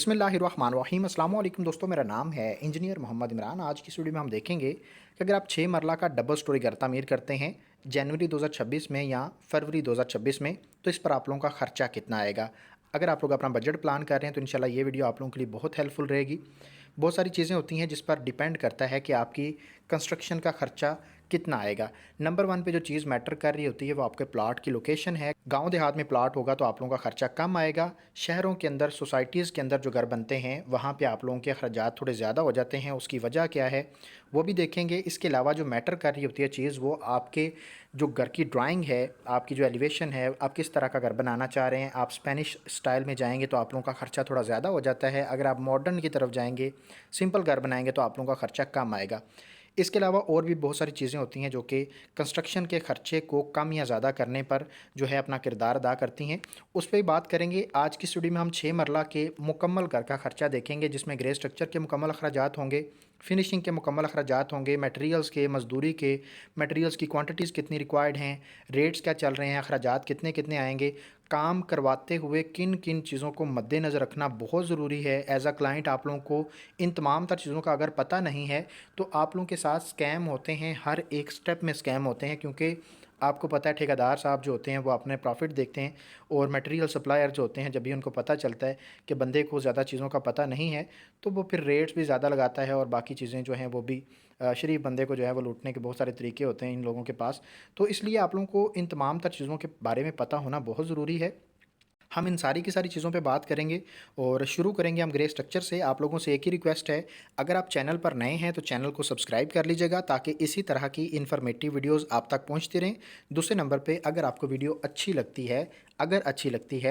बिस्मिल्लाहिर्रहमानिर्रहीम। अस्सलाम वालेकुम दोस्तों, मेरा नाम है इंजीनियर मोहम्मद इमरान। आज की वीडियो में हम देखेंगे कि अगर आप 6 मरला का डबल स्टोरी घर तामीर करते हैं जनवरी 2026 में या फरवरी 2026 में, तो इस पर आप लोगों का खर्चा कितना आएगा। अगर आप लोग अपना बजट प्लान कर रहे हैं तो इंशाल्लाह ये वीडियो आप लोगों के लिए बहुत हेल्पफुल रहेगी। बहुत सारी चीज़ें होती हैं जिस पर डिपेंड करता है कि आपकी कंस्ट्रक्शन का खर्चा कितना आएगा। नंबर 1 पे जो चीज़ मैटर कर रही होती है वो आपके प्लाट की लोकेशन है। गांव देहात में प्लाट होगा तो आप लोगों का खर्चा कम आएगा। शहरों के अंदर सोसाइटीज़ के अंदर जो घर बनते हैं वहाँ पे आप लोगों के अखराजात थोड़े ज़्यादा हो जाते हैं। उसकी वजह क्या है वो भी देखेंगे। इसके अलावा जो मैटर कर रही होती है चीज़ वो आपके जो घर की ड्राइंग है, आपकी जो एलिवेशन है, आप किस तरह का घर बनाना चाह रहे हैं। आप स्पेनिश स्टाइल में जाएंगे तो आप लोगों का खर्चा थोड़ा ज़्यादा हो जाता है। अगर आप मॉडर्न की तरफ जाएंगे, सिंपल घर बनाएंगे तो आप लोगों का खर्चा कम आएगा। इसके अलावा और भी बहुत सारी चीज़ें होती हैं जो कि कंस्ट्रक्शन के खर्चे को कम या ज़्यादा करने पर जो है अपना किरदार अदा करती हैं। उस पर ही बात करेंगे। आज की स्टडी में हम 6 मरला के मुकम्मल घर का खर्चा देखेंगे जिसमें ग्रे स्ट्रक्चर के मुकम्मल अखराजात होंगे, फिनिशिंग के मुकम्मल अखराजात होंगे, मटेरियल्स के, मजदूरी के, मटेरियल्स की क्वांटिटीज़ कितनी रिक्वायर्ड हैं, रेट्स क्या चल रहे हैं, अखराजात कितने कितने आएंगे। काम करवाते हुए किन किन चीज़ों को मद्देनज़र रखना बहुत ज़रूरी है। एज अ क्लाइंट आप लोगों को इन तमाम तर चीज़ों का अगर पता नहीं है तो आप लोगों के साथ स्कैम होते हैं। हर एक स्टेप में स्कैम होते हैं क्योंकि आपको पता है ठेकेदार साहब जो होते हैं वो अपने प्रॉफिट देखते हैं और मटेरियल सप्लायर जो होते हैं जब भी उनको पता चलता है कि बंदे को ज़्यादा चीज़ों का पता नहीं है तो वो फिर रेट्स भी ज़्यादा लगाता है और बाकी चीज़ें जो हैं वो भी शरीफ बंदे को जो है वो लूटने के बहुत सारे तरीके होते हैं इन लोगों के पास। तो इसलिए आप लोगों को इन तमाम तर चीज़ों के बारे में पता होना बहुत ज़रूरी है। हम इन सारी की सारी चीज़ों पे बात करेंगे और शुरू करेंगे हम ग्रे स्ट्रक्चर से। आप लोगों से एक ही रिक्वेस्ट है, अगर आप चैनल पर नए हैं तो चैनल को सब्सक्राइब कर लीजिएगा ताकि इसी तरह की इन्फॉर्मेटिव वीडियोस आप तक पहुंचती रहें। दूसरे नंबर पे अगर आपको वीडियो अच्छी लगती है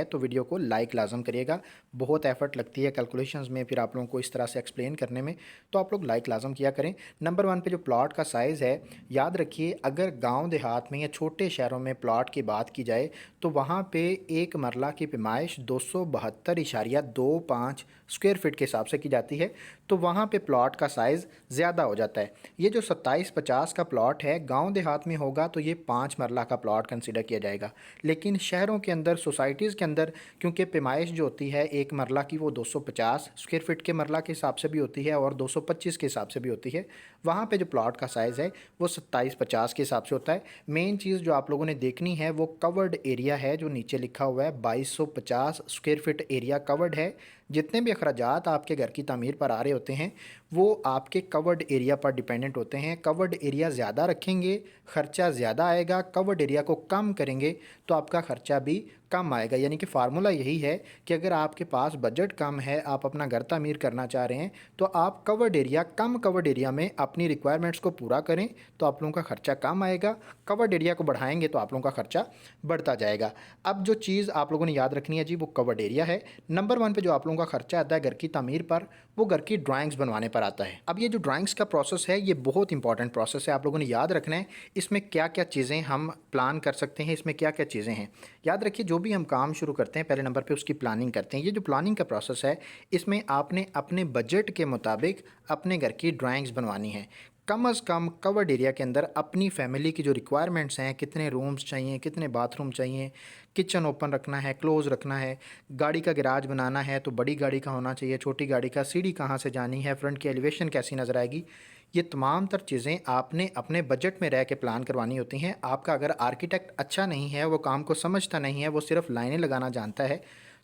तो वीडियो को लाइक लाजम करिएगा। बहुत एफर्ट लगती है कैलकुलेशंस में फिर आप लोगों को इस तरह से एक्सप्लेन करने में, तो आप लोग लाइक लाजम किया करें। नंबर 1 पे जो प्लॉट का साइज़ है, याद रखिए अगर गाँव देहात में या छोटे शहरों में प्लॉट की बात की जाए तो वहाँ पे एक मरला की पैमाइश 272.25 स्क्वायर फीट के हिसाब से की जाती है। तो वहाँ पे प्लॉट का साइज़ ज़्यादा हो जाता है। ये जो 2750 का प्लॉट है गांव देहात में होगा तो ये 5 मरला का प्लॉट कंसीडर किया जाएगा। लेकिन शहरों के अंदर, सोसाइटीज़ के अंदर, क्योंकि पैमाइश जो होती है एक मरला की वो 250 स्क्वायर फीट के मरला के हिसाब से भी होती है और 225 के हिसाब से भी होती है। वहाँ पे जो प्लॉट का साइज़ है वो 2750 के हिसाब से होता है। मेन चीज़ जो आप लोगों ने देखनी है वो कवर्ड एरिया है जो नीचे लिखा हुआ है 2250 स्क्वायर फीट एरिया कवर्ड है। जितने भी अखराजात आपके घर की तामीर पर आ रहे होते हैं वो आपके कवर्ड एरिया पर डिपेंडेंट होते हैं। कवर्ड एरिया ज़्यादा रखेंगे खर्चा ज़्यादा आएगा, कवर्ड एरिया को कम करेंगे तो आपका खर्चा भी कम आएगा। यानी कि फार्मूला यही है कि अगर आपके पास बजट कम है, आप अपना घर तामीर करना चाह रहे हैं तो आप कवर्ड एरिया, कम कवर्ड एरिया में अपनी रिक्वायरमेंट्स को पूरा करें तो आप लोगों का खर्चा कम आएगा। कवर्ड एरिया को बढ़ाएंगे तो आप लोगों का खर्चा बढ़ता जाएगा। अब जो चीज़ आप लोगों ने याद रखनी है जी वो कवर्ड एरिया है। नंबर 1 पे जो आप लोगों का खर्चा आता है घर की तामीर पर वो घर की ड्राइंग्स बनवाने पर आता है। अब ये जो ड्राइंग्स का प्रोसेस है ये बहुत इंपॉर्टेंट प्रोसेस है, आप लोगों ने याद रखना है। इसमें क्या क्या चीज़ें हम प्लान कर सकते हैं, इसमें क्या क्या चीज़ें हैं। याद रखिए जो भी हम काम शुरू करते हैं पहले नंबर पे उसकी प्लानिंग करते हैं। ये जो प्लानिंग का प्रोसेस है इसमें आपने अपने बजट के मुताबिक अपने घर की ड्राइंग्स बनवानी है। कम अज़ कम कवर्ड एरिया के अंदर अपनी फैमिली की जो रिक्वायरमेंट्स हैं, कितने रूम्स चाहिए, कितने बाथरूम चाहिए, किचन ओपन रखना है, क्लोज़ रखना है, गाड़ी का गैराज बनाना है तो बड़ी गाड़ी का होना चाहिए, छोटी गाड़ी का, सीढ़ी कहाँ से जानी है, फ्रंट की एलिवेशन कैसी नज़र आएगी, ये तमाम तर चीज़ें आपने अपने बजट में रह के प्लान करवानी होती हैं। आपका अगर आर्किटेक्ट अच्छा नहीं है, वो काम को समझता नहीं है, वो सिर्फ लाइनें लगाना जानता है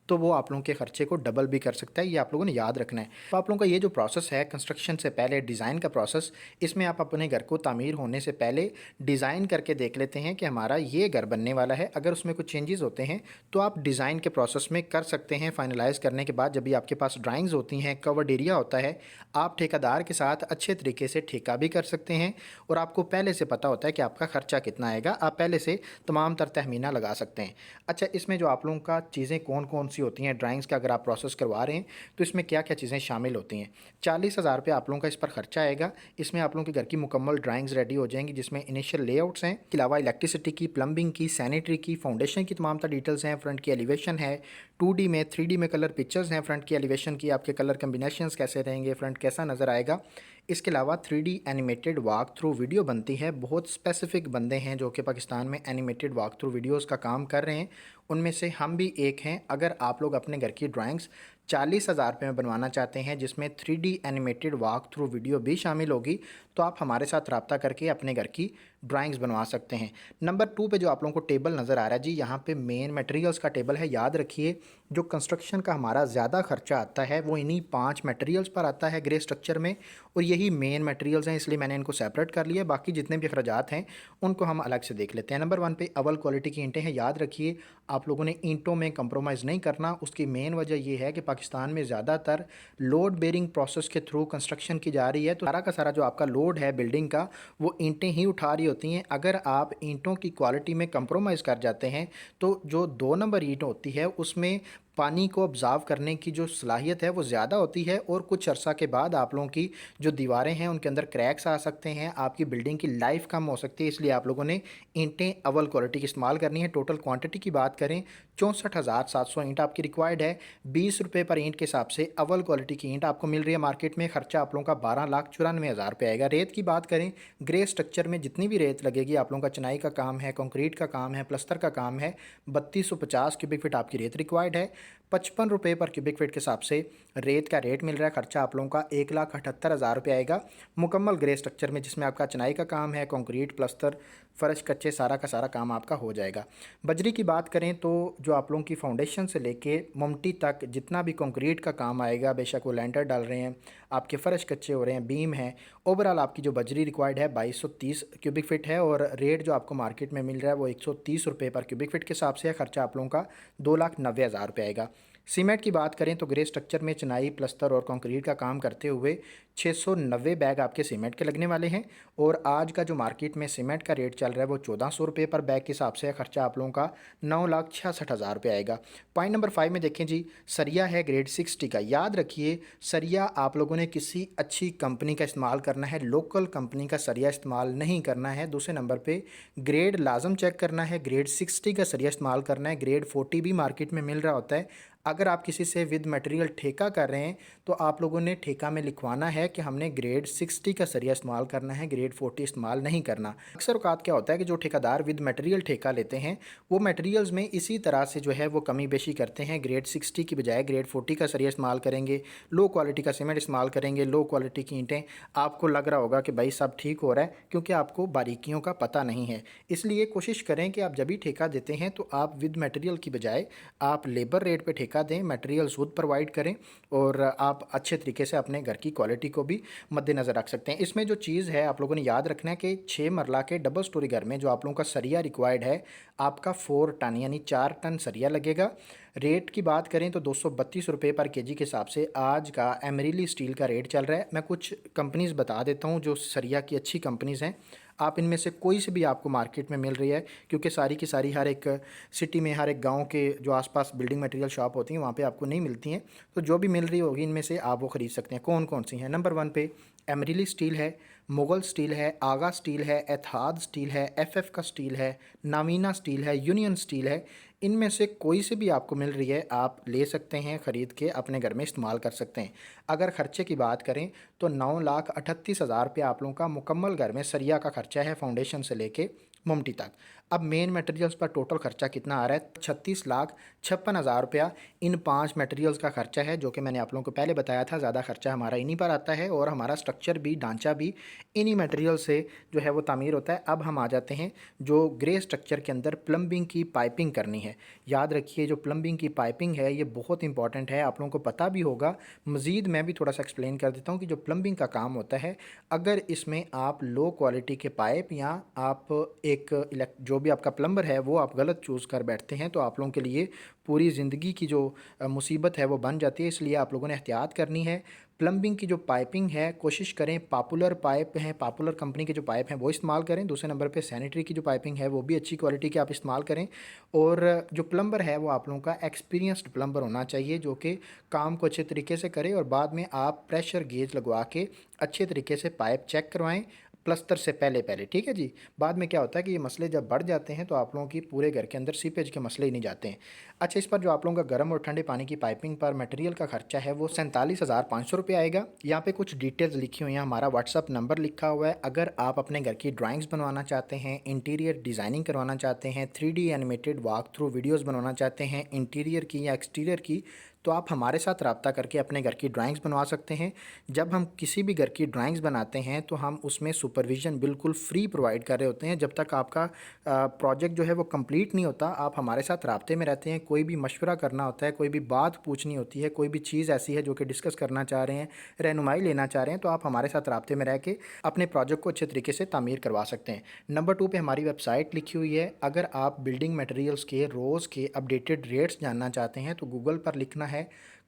तो वो आप लोगों के खर्चे को डबल भी कर सकता है। ये आप लोगों ने याद रखना है। तो आप लोगों का ये जो प्रोसेस है कंस्ट्रक्शन से पहले डिज़ाइन का प्रोसेस, इसमें आप अपने घर को तामीर होने से पहले डिज़ाइन करके देख लेते हैं कि हमारा ये घर बनने वाला है। अगर उसमें कुछ चेंजेस होते हैं तो आप डिज़ाइन के प्रोसेस में कर सकते हैं। फाइनलाइज़ करने के बाद जब भी आपके पास ड्राइंग्स होती हैं, कवर्ड एरिया होता है, आप ठेकेदार के साथ अच्छे तरीके से ठेका भी कर सकते हैं और आपको पहले से पता होता है कि आपका खर्चा कितना आएगा। आप पहले से तमाम तर तहमीना लगा सकते हैं। अच्छा, इसमें जो आप लोगों का चीज़ें कौन कौन सी होती हैं ड्राइंग्स का अगर आप प्रोसेस करवा रहे हैं तो इसमें क्या क्या चीज़ें शामिल होती हैं। 40,000 रुपये आप लोगों का इस पर खर्चा आएगा। इसमें आप लोगों के घर की मुकम्मल ड्राइंग्स रेडी हो जाएंगी जिसमें इनिशियल लेआउट्स हैं, इसके अलावा इलेक्ट्रिसिटी की, प्लम्बिंग की, सैनिटरी की, फाउंडेशन की तमाम तर डिटेल्स हैं, फ्रंट की एलिवेशन है, 2D में 3D में कलर पिक्चर्स हैं, फ्रंट की एलिवेशन की, आपके कलर कम्बिनेशंस कैसे रहेंगे, फ्रंट कैसा नज़र आएगा। इसके अलावा 3D animated walk through video बनती है। बहुत स्पेसिफिक बंदे हैं जो कि पाकिस्तान में एनिमेटेड वॉक थ्रू वीडियोज़ का काम कर रहे हैं, उनमें से हम भी एक हैं। अगर आप लोग अपने घर की ड्राइंग्स 40,000 में बनवाना चाहते हैं जिसमें 3D animated walk through video भी शामिल होगी, तो आप हमारे साथ रब्ता करके अपने घर की ड्राइंग्स बनवा सकते हैं। नंबर 2 पे जो आप लोगों को टेबल नज़र आ रहा है जी, यहाँ पे मेन मटेरियल्स का टेबल है। याद रखिए जो कंस्ट्रक्शन का हमारा ज़्यादा खर्चा आता है वो इन्हीं 5 मटेरियल्स पर आता है ग्रे स्ट्रक्चर में, और यही मेन मटेरियल्स हैं, इसलिए मैंने इनको सेपरेट कर लिया। बाकी जितने भी अखराजात हैं उनको हम अलग से देख लेते हैं। नंबर 1 पे अव्वल क्वालिटी की ईंटें हैं। याद रखिए आप लोगों ने ईंटों में कंप्रोमाइज़ नहीं करना। उसकी मेन वजह ये है कि पाकिस्तान में ज़्यादातर लोड बेरिंग प्रोसेस के थ्रू कंस्ट्रक्शन की जा रही है, तो सारा का सारा जो आपका लोड है बिल्डिंग का वो ईंटें ही उठा रही होती हैं। अगर आप ईंटों की क्वालिटी में कंप्रोमाइज़ कर जाते हैं तो जो 2 नंबर ईंट होती है उसमें पानी को ऑब्ज़र्व करने की जो सलाहियत है वो ज़्यादा होती है, और कुछ अर्सा के बाद आप लोगों की जो दीवारें हैं उनके अंदर क्रैक्स आ सकते हैं, आपकी बिल्डिंग की लाइफ कम हो सकती है। इसलिए आप लोगों ने ईंटें अव्वल क्वालिटी की इस्तेमाल करनी है। टोटल क्वांटिटी की बात करें 64,700 ईंट आपकी रिक्वायर्ड है। 20 रुपये पर ईंट के हिसाब से अव्वल क्वालिटी की ईंट आपको मिल रही है मार्केट में। खर्चा आप लोगों का 12,94,000 रुपये आएगा। रेत की बात करें, ग्रे स्ट्रक्चर में जितनी भी रेत लगेगी आप लोगों का चनाई का काम है, कंक्रीट का काम है, प्लस्तर का काम है, 3250 क्यूबिक फीट आपकी रेत रिक्वायर्ड है। 55 रुपये पर क्यूबिक फीट के हिसाब से रेत का रेट मिल रहा है। खर्चा आप लोगों का 1,78,000 रुपये आएगा मुकम्मल ग्रे स्ट्रक्चर में, जिसमें आपका चनाई का काम है, कंक्रीट, प्लस्तर, फर्श, कच्चे, सारा का सारा काम आपका हो जाएगा। बजरी की बात करें तो जो आप लोगों की फाउंडेशन से लेके ममटी तक जितना भी कंक्रीट का काम आएगा, बेशक वो लैंटर डाल रहे हैं, आपके फ़र्श कच्चे हो रहे हैं, बीम है, ओवरऑल आपकी जो बजरी रिक्वायर्ड है 2230 क्यूबिक फीट है, और रेट जो आपको मार्केट में मिल रहा है वो 130 रुपये पर क्यूबिक फीट के हिसाब से है। खर्चा आप लोगों का 2,90,000 रुपये आएगा। सीमेंट की बात करें तो ग्रे स्ट्रक्चर में चनाई, प्लस्तर और कंक्रीट का काम करते हुए 690 बैग आपके सीमेंट के लगने वाले हैं, और आज का जो मार्केट में सीमेंट का रेट चल रहा है वो 1400 रुपये पर बैग के हिसाब से है। खर्चा आप लोगों का 9,66,000 रुपये आएगा। पॉइंट नंबर 5 में देखें जी, सरिया है ग्रेड 60 का। याद रखिए सरिया आप लोगों ने किसी अच्छी कंपनी का इस्तेमाल करना है, लोकल कंपनी का सरिया इस्तेमाल नहीं करना है। दूसरे नंबर पर ग्रेड लाजम चेक करना है, ग्रेड 60 का सरिया इस्तेमाल करना है। ग्रेड 40 भी मार्केट में मिल रहा होता है। अगर आप किसी से विद मटेरियल ठेका कर रहे हैं तो आप लोगों ने ठेका में लिखवाना है कि हमने ग्रेड 60 का सरिया इस्तेमाल करना है, ग्रेड 40 इस्तेमाल नहीं करना। अक्सर औकात क्या होता है कि जो ठेकेदार विद मटेरियल ठेका लेते हैं वो मटेरियल्स में इसी तरह से जो है वो कमी बेशी करते हैं, ग्रेड 60 की बजाय ग्रेड 40 का सरिया इस्तेमाल करेंगे, लो क्वालिटी का सीमेंट इस्तेमाल करेंगे, लो क्वालिटी की ईंटें। आपको लग रहा होगा कि भाई सब ठीक हो रहा है, क्योंकि आपको बारीकियों का पता नहीं है। इसलिए कोशिश करें कि आप जब भी ठेका देते हैं तो आप विद मटेरियल की बजाय आप लेबर रेट पर ठेका दें, मटेरियल खुद प्रोवाइड करें, और आप अच्छे तरीके से अपने घर की क्वालिटी को भी मद्देनज़र रख सकते हैं। इसमें जो चीज़ है आप लोगों ने याद रखना है कि 6 मरला के डबल स्टोरी घर में जो आप लोगों का सरिया रिक्वायर्ड है आपका 4 टन यानी 4 टन सरिया लगेगा। रेट की बात करें तो 232 रुपये पर केजी के हिसाब से आज का एमरीली स्टील का रेट चल रहा है। मैं कुछ कंपनीज़ बता देता हूँ जो सरिया की अच्छी कंपनीज़ हैं, आप इनमें से कोई से भी आपको मार्केट में मिल रही है, क्योंकि सारी की सारी हर एक सिटी में, हर एक गांव के जो आसपास बिल्डिंग मटेरियल शॉप होती हैं वहाँ पे आपको नहीं मिलती हैं। तो जो भी मिल रही होगी इनमें से आप वो ख़रीद सकते हैं। कौन कौन सी हैं? नंबर 1 पे एमरीली स्टील है, मुगल स्टील है, आगा स्टील है, एतहाद स्टील है, एफएफ का स्टील है, नावीना स्टील है, यूनियन स्टील है। इनमें से कोई से भी आपको मिल रही है आप ले सकते हैं, ख़रीद के अपने घर में इस्तेमाल कर सकते हैं। अगर ख़र्चे की बात करें तो 9,38,000 रुपये आप लोगों का मुकम्मल घर में सरिया का खर्चा है, फाउंडेशन से लेके मुमटी तक। अब मेन मटेरियल्स पर टोटल खर्चा कितना आ रहा है? 36,56,000 रुपया इन 5 मटेरियल्स का खर्चा है, जो कि मैंने आप लोगों को पहले बताया था। ज़्यादा खर्चा हमारा इन्हीं पर आता है, और हमारा स्ट्रक्चर भी, ढांचा भी इन्हीं मटेरियल से जो है वो तामीर होता है। अब हम आ जाते हैं जो ग्रे स्ट्रक्चर के अंदर प्लम्बिंग की पाइपिंग करनी है। याद रखिए जो प्लम्बिंग की पाइपिंग है ये बहुत इंपॉर्टेंट है, आप लोगों को पता भी होगा। मज़ीद मैं भी थोड़ा सा एक्सप्लेन कर देता हूँ कि जो प्लम्बिंग का काम होता है, अगर इसमें आप लो क्वालिटी के पाइप या आप जो भी आपका प्लम्बर है वो आप गलत चूज़ कर बैठते हैं तो आप लोगों के लिए पूरी ज़िंदगी की जो मुसीबत है वो बन जाती है। इसलिए आप लोगों ने एहतियात करनी है। प्लम्बिंग की जो पाइपिंग है कोशिश करें पॉपुलर पाइप हैं, पॉपुलर कंपनी के जो पाइप हैं वो इस्तेमाल करें। दूसरे नंबर पे सैनिटरी की जो पाइपिंग है वो भी अच्छी क्वालिटी की आप इस्तेमाल करें। और जो प्लम्बर है वो आप लोगों का एक्सपीरियंस्ड प्लम्बर होना चाहिए, जो कि काम को अच्छे तरीके से करे, और बाद में आप प्रेशर गेज लगवा के अच्छे तरीके से पाइप चेक करवाएं प्लस्तर से पहले पहले, ठीक है जी। बाद में क्या होता है कि ये मसले जब बढ़ जाते हैं तो आप लोगों की पूरे घर के अंदर सीपेज के मसले ही नहीं जाते हैं। अच्छा, इस पर जो आप लोगों का गर्म और ठंडे पानी की पाइपिंग पर मटेरियल का खर्चा है वो 47,500 रुपये आएगा। यहाँ पे कुछ डिटेल्स लिखी हुई हैं, हमारा व्हाट्सअप नंबर लिखा हुआ है। अगर आप अपने घर की ड्राइंग्स बनवाना चाहते हैं, इंटीरियर डिज़ाइनिंग करवाना चाहते हैं, 3D animated walk through videos बनवाना चाहते हैं इंटीरियर की या एक्सटीरियर की, तो आप हमारे साथ रब्ता करके अपने घर की ड्राइंग्स बनवा सकते हैं। जब हम किसी भी घर की ड्राइंग्स बनाते हैं तो हम उसमें सुपरविज़न बिल्कुल फ्री प्रोवाइड कर रहे होते हैं। जब तक आपका प्रोजेक्ट जो है वो कंप्लीट नहीं होता, आप हमारे साथ राब्ते में रहते हैं। कोई भी मशवरा करना होता है, कोई भी बात पूछनी होती है, कोई भी चीज़ ऐसी है जो कि डिस्कस करना चाह रहे हैं, रहनुमाई लेना चाह रहे हैं, तो आप हमारे साथ राब्ते में रह के अपने प्रोजेक्ट को अच्छे तरीके से तामीर करवा सकते हैं। नंबर 2 पे हमारी वेबसाइट लिखी हुई है। अगर आप बिल्डिंग मटेरियल्स के रोज़ के अपडेटेड रेट्स जानना चाहते हैं तो गूगल पर लिखना है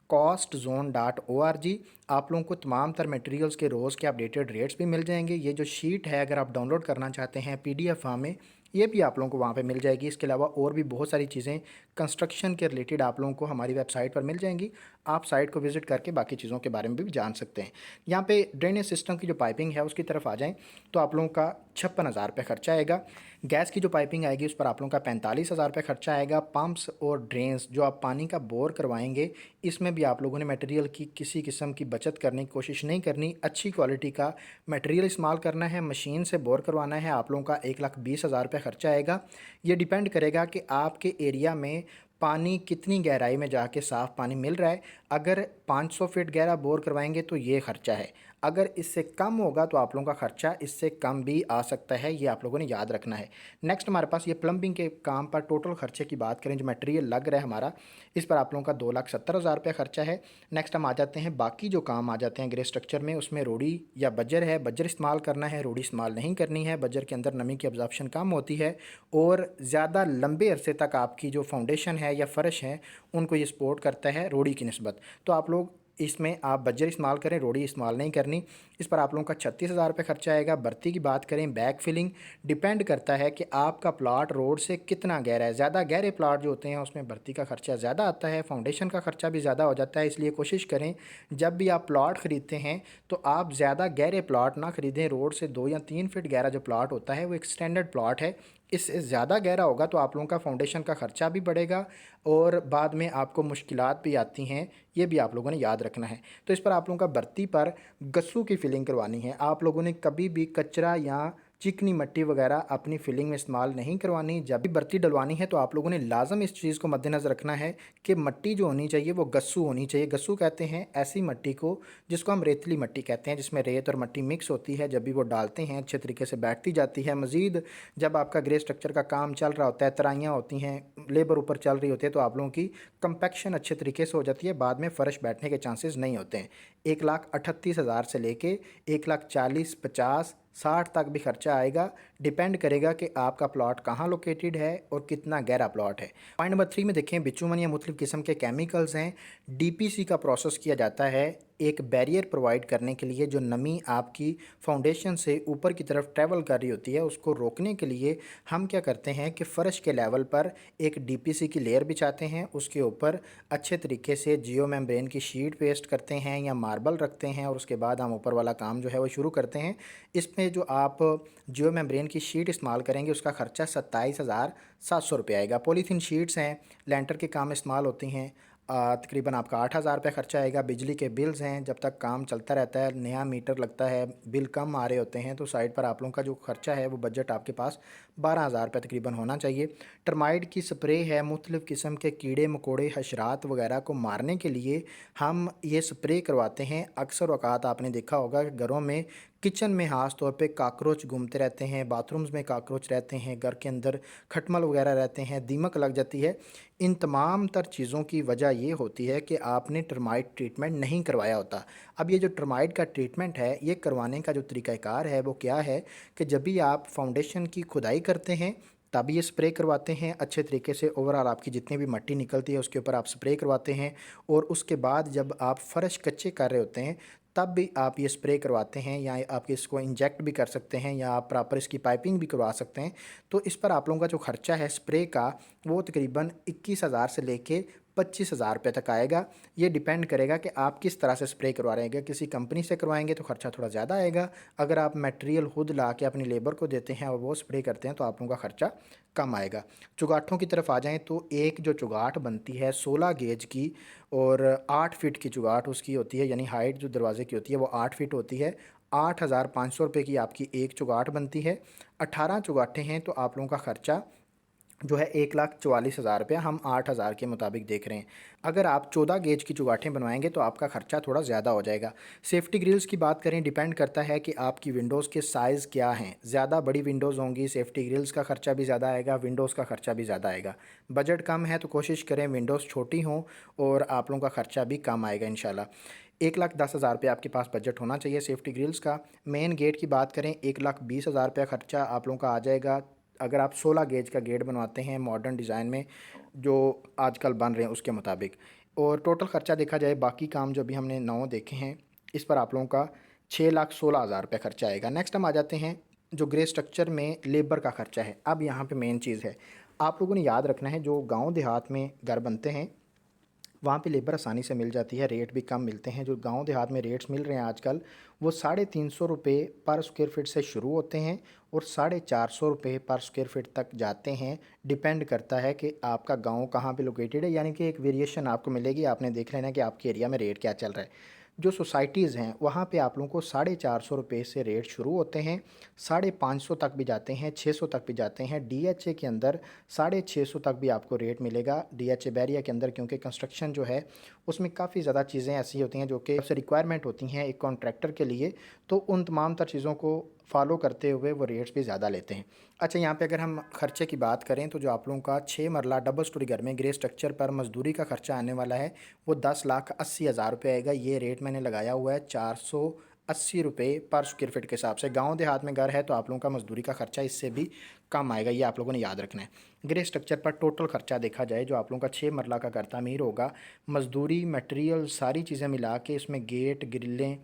costzone.org। आप लोगों को तमाम तर मटेरियल्स के रोज़ के अपडेटेड रेट्स भी मिल जाएंगे। ये जो शीट है, अगर आप डाउनलोड करना चाहते हैं PDF फॉर्म में, ये भी आप लोगों को वहाँ पे मिल जाएगी। इसके अलावा और भी बहुत सारी चीज़ें कंस्ट्रक्शन के रिलेटेड आप लोगों को हमारी वेबसाइट पर मिल जाएंगी। आप साइट को विज़िट करके बाकी चीज़ों के बारे में भी जान सकते हैं। यहाँ पे ड्रेनेज सिस्टम की जो पाइपिंग है उसकी तरफ आ जाएँ तो आप लोगों का 56,000 रुपये खर्चा आएगा। गैस की जो पाइपिंग आएगी उस पर आप लोगों का 45,000 रुपये खर्चा आएगा। पंप्स और ड्रेन्स जो आप पानी का बोर करवाएंगे, इसमें भी आप लोगों ने मटेरियल की किसी किस्म की बचत करने की कोशिश नहीं करनी। अच्छी क्वालिटी का मटेरियल इस्तेमाल करना है। मशीन से बोर करवाना है। आप लोगों का 1,20,000 रुपये खर्चा आएगा। ये डिपेंड करेगा कि आपके एरिया में पानी कितनी गहराई में जाके साफ़ पानी मिल रहा है। अगर 500 फीट गहरा बोर करवाएंगे तो ये खर्चा है। अगर इससे कम होगा तो आप लोगों का खर्चा इससे कम भी आ सकता है, ये आप लोगों ने याद रखना है। नेक्स्ट हमारे पास ये प्लम्बिंग के काम पर टोटल खर्चे की बात करें, जो मटेरियल लग रहा है हमारा, इस पर आप लोगों का 2,70,000 रुपये खर्चा है। नेक्स्ट हम आ जाते हैं बाकी जो काम आ जाते हैं ग्रे स्ट्रक्चर में, उसमें रोड़ी या बजर है। बजर इस्तेमाल करना है, रोड़ी इस्तेमाल नहीं करनी है। बजर के अंदर नमी की अब्जॉर्प्शन कम होती है और ज़्यादा लंबे अरसे तक आपकी जो फाउंडेशन है या फ़र्श है उनको ये सपोर्ट करता है रोड़ी की निस्बत। तो आप लोग इसमें आप बजर इस्तेमाल करें, रोड़ी इस्तेमाल नहीं करनी। इस पर आप लोगों का 36,000 रुपये खर्चा आएगा। भर्ती की बात करें, बैक फिलिंग डिपेंड करता है कि आपका प्लाट रोड से कितना गहरा है। ज़्यादा गहरे प्लाट जो होते हैं उसमें भर्ती का खर्चा ज़्यादा आता है, फाउंडेशन का खर्चा भी ज़्यादा हो जाता है। इसलिए कोशिश करें जब भी आप प्लाट ख़रीदते हैं तो आप ज़्यादा गहरे प्लाट ना ख़रीदें। रोड से 2 या 3 फीट गहरा जो प्लाट होता है वो एक स्टैंडर्ड प्लाट है। इससे ज़्यादा गहरा होगा तो आप लोगों का फाउंडेशन का ख़र्चा भी बढ़ेगा और बाद में आपको मुश्किलात भी आती हैं, ये भी आप लोगों ने याद रखना है। तो इस पर आप लोगों का भर्ती पर गस्सू की फिलिंग करवानी है। आप लोगों ने कभी भी कचरा या चिकनी मिट्टी वगैरह अपनी फिलिंग में इस्तेमाल नहीं करवानी। जब भी भर्ती डलवानी है तो आप लोगों ने लाजम इस चीज़ को मद्देनज़र रखना है कि मिट्टी जो होनी चाहिए वो गस्सू होनी चाहिए। गस्सू कहते हैं ऐसी मिट्टी को जिसको हम रेतली मिट्टी कहते हैं, जिसमें रेत और मिट्टी मिक्स होती है। जब भी वो डालते हैं अच्छे तरीके से बैठती जाती है। मज़ीद जब आपका ग्रे स्ट्रक्चर का काम चल रहा होता है, तराइयाँ होती हैं, लेबर ऊपर चल रही होती है, तो आप लोगों की कंपैक्शन अच्छे तरीके से हो जाती है। बाद में फ़र्श बैठने के चांसेस नहीं होते हैं। 1,38,000 से लेके 1,40,000, 50, 60 तक भी खर्चा आएगा। डिपेंड करेगा कि आपका प्लॉट कहाँ लोकेटेड है और कितना गहरा प्लॉट है। पॉइंट नंबर 3 में देखें, बिचूमन या मुख्तलिफ़ किस्म के केमिकल्स हैं। DPC का प्रोसेस किया जाता है एक बैरियर प्रोवाइड करने के लिए। जो नमी आपकी फाउंडेशन से ऊपर की तरफ ट्रैवल कर रही होती है उसको रोकने के लिए हम क्या करते हैं कि फ़र्श के लेवल पर एक DPC की लेयर बिछाते हैं। उसके ऊपर अच्छे तरीके से जियो मेम्ब्रेन की शीट पेस्ट करते हैं या मार्बल रखते हैं और उसके बाद हम ऊपर वाला काम जो है वो शुरू करते हैं। इसमें जो आप जियो मेम्ब्रेन की शीट इस्तेमाल करेंगे उसका खर्चा 27,700 रुपये आएगा। पॉलीथीन शीट्स हैं, लेंटर के काम इस्तेमाल होती हैं, तकरीबन आपका 8,000 रुपये खर्चा आएगा। बिजली के बिल्स हैं, जब तक काम चलता रहता है, नया मीटर लगता है, बिल कम आ रहे होते हैं तो साइड पर आप लोगों का जो खर्चा है वो बजट आपके पास 12,000 रुपये तकरीबन होना चाहिए। टर्माइट की स्प्रे है, मुख्तलिफ़ किस्म के कीड़े मकोड़े हशरात वगैरह को मारने के लिए हम ये स्प्रे करवाते हैं। अक्सर औक़ात आपने देखा होगा कि घरों में, किचन में ख़ास तौर पे काकरोच घूमते रहते हैं, बाथरूम्स में काकरोच रहते हैं, घर के अंदर खटमल वगैरह रहते हैं, दीमक लग जाती है। इन तमाम तर चीज़ों की वजह ये होती है कि आपने टर्माइट ट्रीटमेंट नहीं करवाया होता। अब ये जो टर्माइट का ट्रीटमेंट है, ये करवाने का जो तरीक़ाकार है वो क्या है कि जब भी आप फाउंडेशन की खुदाई करते हैं तब ये स्प्रे करवाते हैं अच्छे तरीके से। ओवरऑल आपकी जितनी भी मिट्टी निकलती है उसके ऊपर आप स्प्रे करवाते हैं और उसके बाद जब आप फ़र्श कच्चे कर रहे होते हैं तब भी आप ये स्प्रे करवाते हैं, या आप इसको इंजेक्ट भी कर सकते हैं या आप प्रॉपर इसकी पाइपिंग भी करवा सकते हैं। तो इस पर आप लोगों का जो खर्चा है स्प्रे का वो तकरीबन 21,000 से लेके 25,000 रुपये तक आएगा। ये डिपेंड करेगा कि आप किस तरह से स्प्रे करवा रहे हैं। किसी कंपनी से करवाएंगे तो खर्चा थोड़ा ज़्यादा आएगा। अगर आप मटेरियल खुद ला के अपनी लेबर को देते हैं और वो स्प्रे करते हैं तो आप लोगों का खर्चा कम आएगा। चुगाठों की तरफ आ जाएं तो एक जो चुगाठ बनती है 16 गेज की और 8 फीट की चुगाठ उसकी होती है, यानी हाइट जो दरवाजे की होती है वो 8 फीट होती है। 8,500 रुपये की आपकी एक चुगाठ बनती है। 18 चुगाठें हैं तो आप लोगों का खर्चा जो है 1,44,000 रुपया हम 8,000 के मुताबिक देख रहे हैं। अगर आप 14 गेज की चुगाठें बनवाएंगे तो आपका खर्चा थोड़ा ज़्यादा हो जाएगा। सेफ्टी ग्रिल्स की बात करें, डिपेंड करता है कि आपकी विंडोज़ के साइज़ क्या हैं। ज़्यादा बड़ी विंडोज़ होंगी, सेफ्टी ग्रिल्स का खर्चा भी ज़्यादा आएगा, विंडोज़ का खर्चा भी ज़्यादा आएगा। बजट कम है तो कोशिश करें विंडोज़ छोटी हों और आप लोगों का खर्चा भी कम आएगा इंशाल्लाह। 1,10,000 रुपये आपके पास बजट होना चाहिए सेफ्टी ग्रिल्स का। मेन गेट की बात करें, 1,20,000 रुपया खर्चा आप लोगों का आ जाएगा। अगर आप 16 गेज का गेट बनवाते हैं मॉडर्न डिज़ाइन में जो आजकल बन रहे हैं उसके मुताबिक, और टोटल ख़र्चा देखा जाए बाकी काम जो भी हमने 9 देखे हैं इस पर आप लोगों का 6,16,000 रुपये खर्चा आएगा। नेक्स्ट हम आ जाते हैं जो ग्रे स्ट्रक्चर में लेबर का खर्चा है। अब यहाँ पे मेन चीज़ है, आप लोगों ने याद रखना है, जो गांव देहात में घर बनते हैं वहाँ पे लेबर आसानी से मिल जाती है, रेट भी कम मिलते हैं। जो गांव देहात में रेट्स मिल रहे हैं आजकल वो 350 रुपये पर स्क्वायर फिट से शुरू होते हैं और 450 रुपये पर स्क्वायर फिट तक जाते हैं। डिपेंड करता है कि आपका गांव कहाँ पे लोकेटेड है, यानी कि एक वेरिएशन आपको मिलेगी। आपने देख लेना कि आपके एरिया में रेट क्या चल रहा है। जो सोसाइटीज़ हैं वहाँ पे आप लोगों को 450 रुपये से रेट शुरू होते हैं, 550 तक भी जाते हैं, 600 तक भी जाते हैं। डीएचए के अंदर 650 तक भी आपको रेट मिलेगा डीएचए बैरिया के अंदर, क्योंकि कंस्ट्रक्शन जो है उसमें काफ़ी ज़्यादा चीज़ें ऐसी होती हैं जो कि सबसे रिक्वायरमेंट होती हैं एक कॉन्ट्रैक्टर के लिए, तो उन तमाम तर चीज़ों को फॉलो करते हुए वो रेट्स भी ज़्यादा लेते हैं। अच्छा, यहाँ पे अगर हम खर्चे की बात करें तो जो आप लोगों का 6 मरला डबल स्टोरी घर में ग्रे स्ट्रक्चर पर मजदूरी का खर्चा आने वाला है वो 10,80,000 रुपये आएगा। ये रेट मैंने लगाया हुआ है 480 रुपये पर स्क्वायर फिट के हिसाब से। गांव देहात में घर है तो आप लोगों का मजदूरी का खर्चा इससे भी कम आएगा, ये आप लोगों ने याद रखना है। ग्रे स्ट्रक्चर पर टोटल खर्चा देखा जाए जो आप लोगों का 6 मरला का घर तामीर होगा, मजदूरी मटेरियल सारी चीज़ें मिला के इसमें गेट ग्रिलें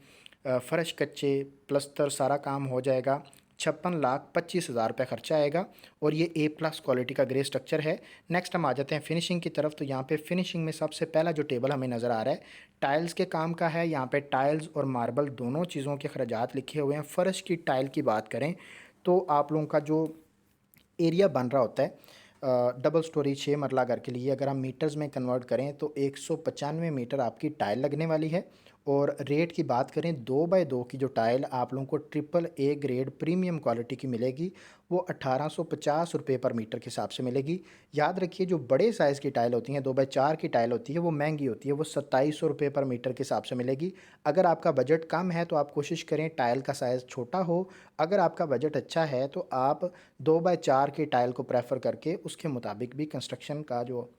फ़र्श कच्चे प्लस्तर सारा काम हो जाएगा, 56,25,000 रुपये खर्चा आएगा। और ये A+ क्वालिटी का ग्रे स्ट्रक्चर है। नेक्स्ट हम आ जाते हैं फिनिशिंग की तरफ। तो यहाँ पे फिनिशिंग में सबसे पहला जो टेबल हमें नज़र आ रहा है टाइल्स के काम का है। यहाँ पे टाइल्स और मार्बल दोनों चीज़ों के खर्चात लिखे हुए हैं। फ़र्श की टाइल की बात करें तो आप लोगों का जो एरिया बन रहा होता है डबल स्टोरी 6 मरला घर के लिए, अगर हम मीटर्स में कन्वर्ट करें तो 195 मीटर आपकी टाइल लगने वाली है। और रेट की बात करें 2x2 की जो टाइल आप लोगों को AAA ग्रेड प्रीमियम क्वालिटी की मिलेगी वो 1,850 रुपये पर मीटर के हिसाब से मिलेगी। याद रखिए जो बड़े साइज़ की टाइल होती हैं 2x4 की टाइल होती है वो महंगी होती है, वो 2,700 रुपये पर मीटर के हिसाब से मिलेगी। अगर आपका बजट कम है तो आप कोशिश करें टाइल का साइज़ छोटा हो। अगर आपका बजट अच्छा है तो आप 2x4 की टाइल को प्रेफर करके उसके मुताबिक भी कंस्ट्रक्शन का जो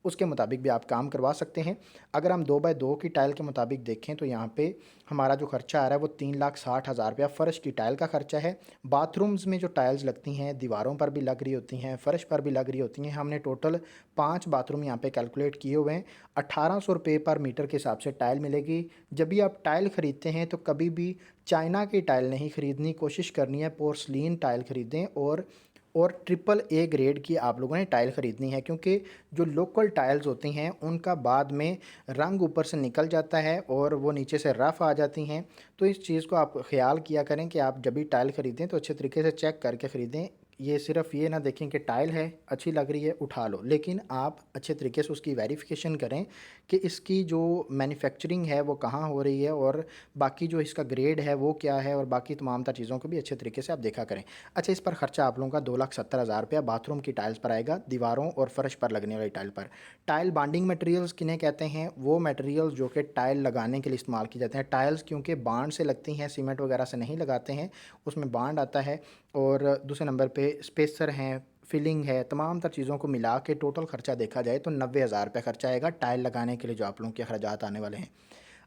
उसके मुताबिक भी आप काम करवा सकते हैं। अगर हम 2x2 की टाइल के मुताबिक देखें तो यहाँ पे हमारा जो खर्चा आ रहा है वो 3,60,000 रुपया फ़र्श की टाइल का खर्चा है। बाथरूम्स में जो टाइल्स लगती हैं दीवारों पर भी लग रही होती हैं, फ़र्श पर भी लग रही होती हैं। हमने टोटल 5 बाथरूम यहाँ पे कैलकुलेट किए हुए हैं। 1,800 रुपये पर मीटर के हिसाब से टाइल मिलेगी। जब भी आप टाइल ख़रीदते हैं तो कभी भी चाइना की टाइल नहीं ख़रीदनी, कोशिश करनी है पोर्सलीन टाइल ख़रीदें और AAA ग्रेड की आप लोगों ने टाइल ख़रीदनी है, क्योंकि जो लोकल टाइल्स होती हैं उनका बाद में रंग ऊपर से निकल जाता है और वो नीचे से रफ़ आ जाती हैं। तो इस चीज़ को आप ख्याल किया करें कि आप जब भी टाइल ख़रीदें तो अच्छे तरीके से चेक करके ख़रीदें। ये सिर्फ ये ना देखें कि टाइल है अच्छी लग रही है उठा लो, लेकिन आप अच्छे तरीके से उसकी वेरिफिकेशन करें कि इसकी जो मैन्युफैक्चरिंग है वो कहाँ हो रही है और बाकी जो इसका ग्रेड है वो क्या है, और बाकी तमाम तर चीज़ों को भी अच्छे तरीके से आप देखा करें। अच्छा, इस पर खर्चा आप लोगों का 2,70,000 रुपया बाथरूम की टाइल्स पर आएगा, दीवारों और फर्श पर लगने वाली टाइल पर। टाइल बाइंडिंग मटेरियल्स किन्हें कहते हैं? वो मटेरियल्स जो कि टाइल लगाने के लिए इस्तेमाल किए जाते हैं। टाइल्स क्योंकि बांड से लगती हैं, सीमेंट वगैरह से नहीं लगाते हैं, उसमें बांड आता है। और दूसरे नंबर पे स्पेसर हैं, फिलिंग है, तमाम तर चीज़ों को मिला के टोटल खर्चा देखा जाए तो 90,000 रुपये खर्चा आएगा टाइल लगाने के लिए जो आप लोगों के अखराजात आने वाले हैं।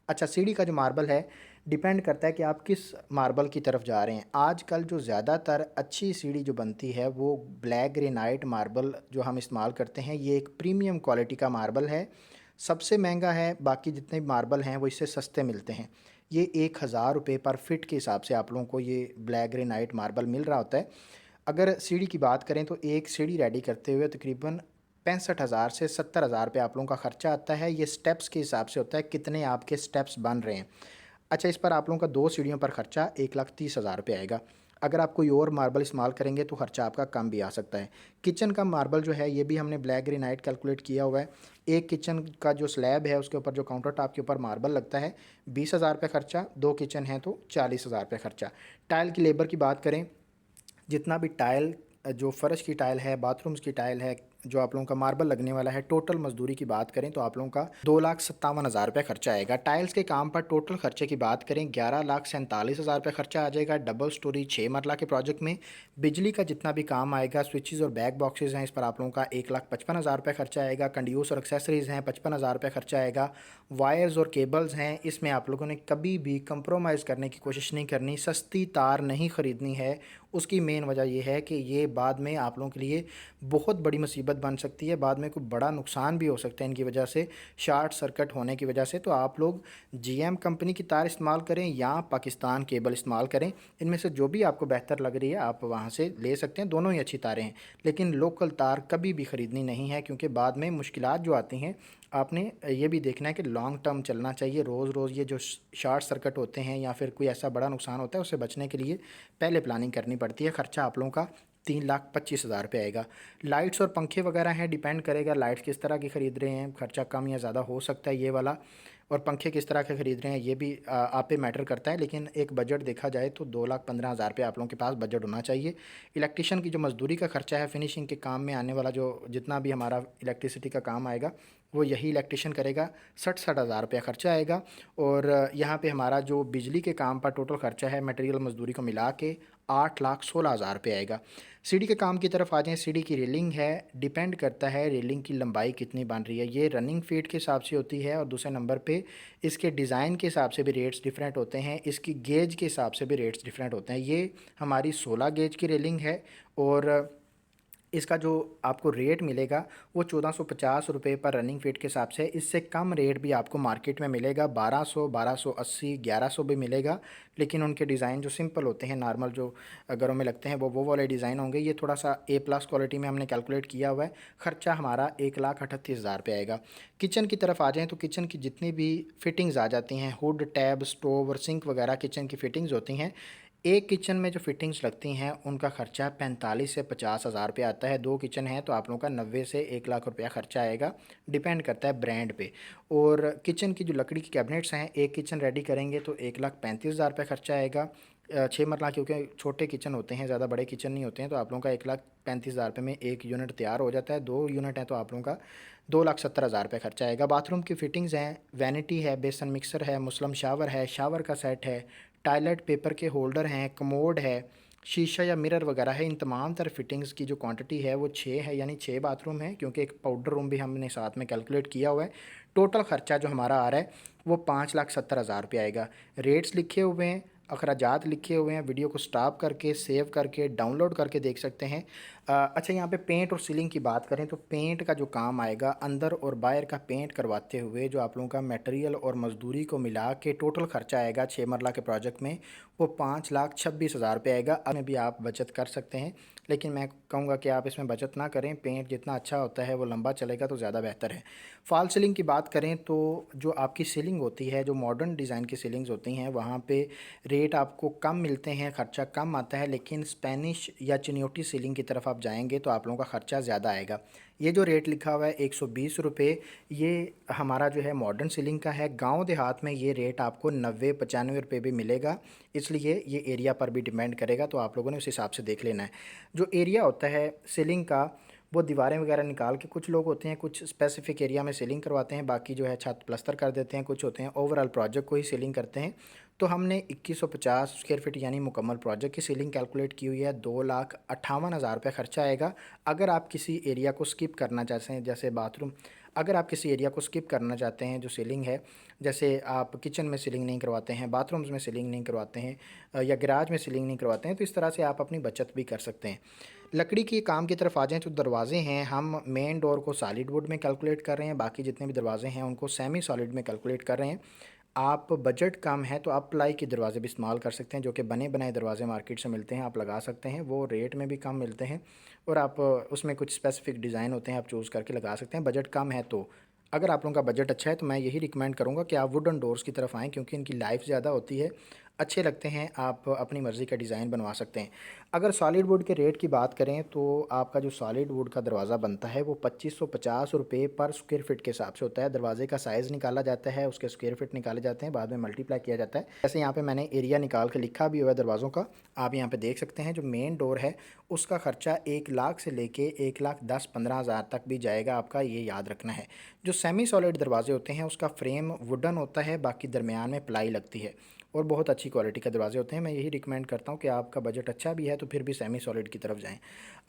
अच्छा, सीढ़ी का जो मार्बल है डिपेंड करता है कि आप किस मार्बल की तरफ जा रहे हैं। आजकल जो ज़्यादातर अच्छी सीढ़ी जो बनती है वो ब्लैक ग्रेनाइट मार्बल जो हम इस्तेमाल करते हैं, ये एक प्रीमियम क्वालिटी का मार्बल है, सबसे महंगा है। बाकी जितने भी मार्बल हैं वो इससे सस्ते मिलते हैं। ये 1,000 रुपये पर फिट के हिसाब से आप लोगों को ये ब्लैक ग्रेनाइट मार्बल मिल रहा होता है। अगर सीढ़ी की बात करें तो एक सीढ़ी रेडी करते हुए तकरीबन 65,000 से 70,000 रुपये आप लोगों का खर्चा आता है। ये स्टेप्स के हिसाब से होता है कितने आपके स्टेप्स बन रहे हैं। अच्छा, इस पर आप लोगों का 2 सीढ़ियों पर खर्चा 1,30,000 रुपये आएगा। अगर आप कोई और मार्बल इस्तेमाल करेंगे तो खर्चा आपका कम भी आ सकता है। किचन का मार्बल जो है ये भी हमने ब्लैक ग्रेनाइट कैलकुलेट किया हुआ है। एक किचन का जो स्लैब है उसके ऊपर जो काउंटर टॉप के ऊपर मार्बल लगता है 20,000 रुपये खर्चा, 2 किचन हैं तो 40,000 रुपये खर्चा। टाइल की लेबर की बात करें, जितना भी टाइल जो फ़र्श की टाइल है, बाथरूम्स की टाइल है, जो आप लोगों का मार्बल लगने वाला है, टोटल मजदूरी की बात करें तो आप लोगों का 2,57,000 रुपये खर्चा आएगा। टाइल्स के काम पर टोटल खर्चे की बात करें 11,47,000 रुपये खर्चा आ जाएगा। डबल स्टोरी 6 मरला के प्रोजेक्ट में बिजली का जितना भी काम आएगा, स्विचेस और बैक बॉक्सेस हैं, इस पर आप लोगों का 1,55,000 रुपये खर्चा आएगा। कंड्यूस और एक्सेसरीज़ हैं, 55,000 रुपये खर्चा आएगा। वायर्स और केबल्स हैं, इसमें आप लोगों ने कभी भी कंप्रोमाइज़ करने की कोशिश नहीं करनी, सस्ती तार नहीं ख़रीदनी है। उसकी मेन वजह ये है कि ये बाद में आप लोगों के लिए बहुत बड़ी मुसीबत बन सकती है, बाद में कोई बड़ा नुकसान भी हो सकता है इनकी वजह से, शॉर्ट सर्किट होने की वजह से। तो आप लोग जीएम कंपनी की तार इस्तेमाल करें या पाकिस्तान केबल इस्तेमाल करें, इनमें से जो भी आपको बेहतर लग रही है आप वहाँ से ले सकते हैं, दोनों ही अच्छी तारें हैं। लेकिन लोकल तार कभी भी ख़रीदनी नहीं है, क्योंकि बाद में मुश्किलात जो आती हैं, आपने ये भी देखना है कि लॉन्ग टर्म चलना चाहिए। रोज़ रोज़ ये जो शॉर्ट सर्किट होते हैं या फिर कोई ऐसा बड़ा नुकसान होता है, उससे बचने के लिए पहले प्लानिंग करनी पड़ती है। खर्चा आप लोगों का 3,25,000 रुपये आएगा। लाइट्स और पंखे वगैरह हैं, डिपेंड करेगा लाइट्स किस तरह की ख़रीद रहे हैं, खर्चा कम या ज़्यादा हो सकता है ये वाला। और पंखे किस तरह के ख़रीद रहे हैं ये भी आप पे मैटर करता है। लेकिन एक बजट देखा जाए तो 2,15,000 रुपये आप लोगों के पास बजट होना चाहिए। इलेक्ट्रिशियन की जो मजदूरी का खर्चा है, फिनिशिंग के काम में आने वाला जो जितना भी हमारा इलेक्ट्रिसिटी का काम आएगा, वो यही इलेक्ट्रिशियन करेगा। 60,000 रुपया खर्चा आएगा। और यहाँ पे हमारा जो बिजली के काम पर टोटल खर्चा है मटेरियल मजदूरी को मिला के 8,16,000 रुपये आएगा। सीढ़ी के काम की तरफ आ जाएँ। सीढ़ी की रेलिंग है, डिपेंड करता है रेलिंग की लंबाई कितनी बन रही है, ये रनिंग फीट के हिसाब से होती है। और दूसरे नंबर पे इसके डिज़ाइन के हिसाब से भी रेट्स डिफरेंट होते हैं, इसकी गेज के हिसाब से भी रेट्स डिफरेंट होते हैं। ये हमारी 16 गेज की रेलिंग है और इसका जो आपको रेट मिलेगा वो 1450 रुपये पर रनिंग फीट के हिसाब से। इससे कम रेट भी आपको मार्केट में मिलेगा, 1200, 1280, 1100 भी मिलेगा। लेकिन उनके डिज़ाइन जो सिंपल होते हैं, नॉर्मल जो घरों में लगते हैं, वो वाले डिज़ाइन होंगे। ये थोड़ा सा A+ क्वालिटी में हमने कैलकुलेट किया हुआ है। खर्चा हमारा 1,38,000 रुपये आएगा। किचन की तरफ आ जाएँ तो किचन की जितनी भी फिटिंग्स आ जाती हैं, हुड, टैब, स्टोव और सिंक वगैरह किचन की फ़िटिंग्स होती हैं, एक किचन में जो फिटिंग्स लगती हैं उनका खर्चा 45 से 50,000 रुपये आता है। 2 किचन है तो आप लोगों का 90 से 1,00,000 रुपया खर्चा आएगा, डिपेंड करता है ब्रांड पे। और किचन की जो लकड़ी की कैबिनेट्स हैं, एक किचन रेडी करेंगे तो 1,35,000 रुपये खर्चा आएगा। 6 मरला, क्योंकि छोटे किचन होते हैं, ज़्यादा बड़े किचन नहीं होते हैं, तो आप लोगों का 1,35,000 रुपये में एक यूनिट तैयार हो जाता है। 2 यूनिट हैं तो आप लोगों का 2,70,000 रुपये खर्चा आएगा। बाथरूम की फ़िटिंग्स हैं, वैनिटी है, बेसन मिक्सर है, मुस्लिम शावर है, शावर का सेट है, टॉयलेट पेपर के होल्डर हैं, कमोड है, शीशा या मिरर वगैरह है। इन तमाम तरह फिटिंग्स की जो क्वांटिटी है वो 6 है, यानी 6 बाथरूम है, क्योंकि एक पाउडर रूम भी हमने साथ में कैलकुलेट किया हुआ है। टोटल ख़र्चा जो हमारा आ रहा है वो 5,70,000 रुपये आएगा। रेट्स लिखे हुए हैं, अखराजात लिखे हुए हैं, वीडियो को स्टॉप करके सेव करके डाउनलोड करके देख सकते हैं। अच्छा, यहाँ पे पेंट और सीलिंग की बात करें तो पेंट का जो काम आएगा, अंदर और बाहर का पेंट करवाते हुए जो आप लोगों का मटेरियल और मजदूरी को मिला के टोटल खर्चा आएगा 6 मरला के प्रोजेक्ट में, वो 5,26,000 रुपये आएगा। अब में भी आप बचत कर सकते हैं, लेकिन मैं कहूँगा कि आप इसमें बचत ना करें। पेंट जितना अच्छा होता है वो लंबा चलेगा तो ज़्यादा बेहतर है। फॉल सीलिंग की बात करें तो जो आपकी सीलिंग होती है, जो मॉडर्न डिज़ाइन की सीलिंग्स होती हैं, वहाँ पे रेट आपको कम मिलते हैं, खर्चा कम आता है। लेकिन स्पेनिश या चिनियोटी सीलिंग की तरफ आप जाएंगे तो आप लोगों का ख़र्चा ज़्यादा आएगा। ये जो रेट लिखा हुआ है 120 रुपये, ये हमारा जो है मॉडर्न सीलिंग का है। गांव देहात में ये रेट आपको 90-95 रुपये भी मिलेगा, इसलिए ये एरिया पर भी डिपेंड करेगा, तो आप लोगों ने उस हिसाब से देख लेना है। जो एरिया होता है सीलिंग का, वो दीवारें वगैरह निकाल के, कुछ लोग होते हैं कुछ स्पेसिफिक एरिया में सीलिंग करवाते हैं, बाकी जो है छत प्लस्तर कर देते हैं, कुछ होते हैं ओवरऑल प्रोजेक्ट को ही सीलिंग करते हैं। तो हमने 2150 स्क्वायर फीट यानी मुकम्मल प्रोजेक्ट की सीलिंग कैलकुलेट की हुई है। 2,58,000 रुपये खर्चा आएगा। अगर आप किसी एरिया को स्किप करना चाहते हैं, जैसे बाथरूम, अगर आप किसी एरिया को स्किप करना चाहते हैं जो सीलिंग है, जैसे आप किचन में सीलिंग नहीं करवाते हैं, बाथरूम्स में सीलिंग नहीं करवाते हैं या गैराज में सीलिंग नहीं करवाते हैं, तो इस तरह से आप अपनी बचत भी कर सकते हैं। लकड़ी की काम की तरफ आ जाएँ तो दरवाजे हैं, हम मेन डोर को सॉलिड वुड में कैलकुलेट कर रहे हैं, बाकी जितने भी दरवाजे हैं उनको सेमी सॉलिड में कैलकुलेट कर रहे हैं। आप बजट कम है तो आप प्लाई के दरवाजे भी इस्तेमाल कर सकते हैं, जो कि बने बनाए दरवाजे मार्केट से मिलते हैं, आप लगा सकते हैं, वो रेट में भी कम मिलते हैं। और आप उसमें कुछ स्पेसिफिक डिज़ाइन होते हैं, आप चूज़ करके लगा सकते हैं, बजट कम है तो। अगर आप लोगों का बजट अच्छा है तो मैं यही रिकमेंड करूँगा कि आप वुडन डोर्स की तरफ आएँ, क्योंकि इनकी लाइफ ज़्यादा होती है, अच्छे लगते हैं, आप अपनी मर्ज़ी का डिज़ाइन बनवा सकते हैं। अगर सॉलिड वुड के रेट की बात करें तो आपका जो सॉलिड वुड का दरवाज़ा बनता है वो 2550 रुपये पर स्क्वायर फीट के हिसाब से होता है। दरवाजे का साइज़ निकाला जाता है, उसके स्क्वायर फीट निकाले जाते हैं, बाद में मल्टीप्लाई किया जाता है। जैसे यहाँ पे मैंने एरिया निकाल के लिखा भी हुआ है दरवाज़ों का, आप यहाँ पे देख सकते हैं। जो मेन डोर है उसका खर्चा 1 लाख से लेके 1,10,15,000 तक भी जाएगा आपका, ये याद रखना है। जो सेमी सॉलिड दरवाजे होते हैं उसका फ्रेम वुडन होता है, बाकी दरमियान में प्लाई लगती है और बहुत अच्छी क्वालिटी के दरवाजे होते हैं। मैं यही रिकमेंड करता हूँ कि आपका बजट अच्छा भी है तो फिर भी सेमी सॉलिड की तरफ जाएँ।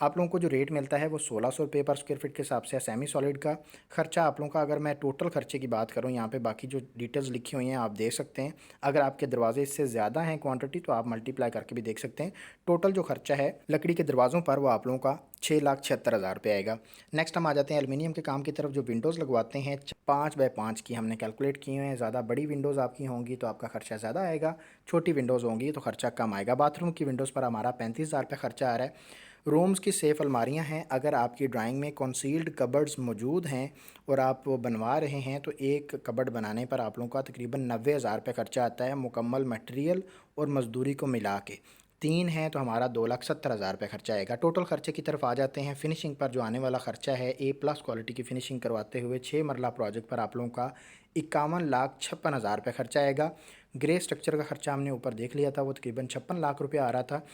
आप लोगों को जो रेट मिलता है वो 1600 रुपये पर स्क्वायर फीट के हिसाब से है। सेमी सॉलिड का खर्चा आप लोगों का, अगर मैं टोटल खर्चे की बात करूँ, यहाँ पे बाकी जो डिटेल्स लिखी हुई हैं आप देख सकते हैं। अगर आपके दरवाजे इससे ज़्यादा हैं क्वांटिटी तो आप मल्टीप्लाई करके भी देख सकते हैं। टोटल जो खर्चा है लकड़ी के दरवाज़ों पर वो आप लोगों का 6,76,000 रुपये आएगा। नेक्स्ट हम आ जाते हैं एल्युमिनियम के काम की तरफ। जो विंडोज़ लगवाते हैं 5x5 की हमने कैलकुलेट किए हुए हैं। ज़्यादा बड़ी विंडोज़ आपकी होंगी तो आपका खर्चा ज़्यादा आएगा, छोटी विंडोज़ होंगी तो खर्चा कम आएगा। बाथरूम की विंडोज़ पर हमारा 35,000 रुपये खर्चा आ रहा है। रूम्स की सेफ़ अलमारियाँ हैं, अगर आपकी ड्राइंग में कंसील्ड कबर्ड्स मौजूद हैं और आप वो बनवा रहे हैं तो एक कबर्ड बनाने पर आप लोगों का तकरीबन 90,000 रुपये खर्चा आता है, मुकम्मल मटेरियल और मज़दूरी को मिला के। 3 हैं तो हमारा 2,70,000 रुपये खर्चा आएगा। टोटल खर्चे की तरफ आ जाते हैं। फिनिशिंग पर जो आने वाला खर्चा है, A+ क्वालिटी की फिनिशिंग करवाते हुए 6 मरला प्रोजेक्ट पर आप लोगों का 51,56,000 रुपये खर्चा आएगा। ग्रे स्ट्रक्चर का खर्चा हमने ऊपर देख लिया था, वो तकरीबन 56 लाख रुपये आ रहा था।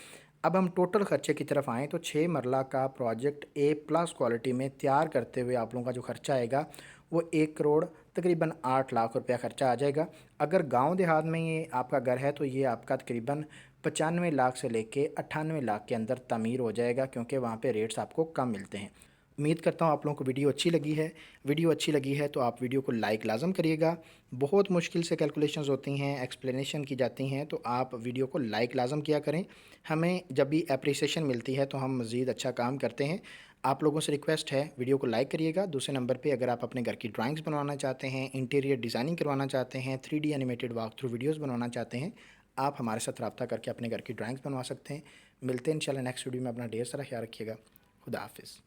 अब हम टोटल खर्चे की तरफ आएँ तो 6 मरला का प्रोजेक्ट A+ क्वालिटी में तैयार करते हुए आप लोगों का जो खर्चा आएगा वो 1 करोड़ तकरीबन 8 लाख रुपया खर्चा आ जाएगा। अगर गांव देहात में ये आपका घर है तो ये आपका तकरीबन 95 लाख से लेके 98 लाख के अंदर तामीर हो जाएगा, क्योंकि वहाँ पे रेट्स आपको कम मिलते हैं। उम्मीद करता हूँ आप लोगों को वीडियो अच्छी लगी है। वीडियो अच्छी लगी है तो आप वीडियो को लाइक लाजम करिएगा। बहुत मुश्किल से कैलकुलेशंस होती हैं, एक्सप्लेनेशन की जाती हैं, तो आप वीडियो को लाइक लाजम किया करें। हमें जब भी अप्रिसिएशन मिलती है तो हम मज़ीद अच्छा काम करते हैं। आप लोगों से रिक्वेस्ट है वीडियो को लाइक करिएगा। दूसरे नंबर पे अगर आप अपने घर की ड्राइंग्स बनवाना चाहते हैं, इंटीरियर डिज़ाइनिंग करवाना चाहते हैं, 3D animated walk through videos बनवाना चाहते हैं, आप हमारे साथ रब्ता करके अपने घर की ड्राइंग्स बनवा सकते हैं। मिलते हैं इंशाल्लाह नेक्स्ट वीडियो में। अपना ढेर सारा ख्याल रखिएगा। खुदा हाफिज़।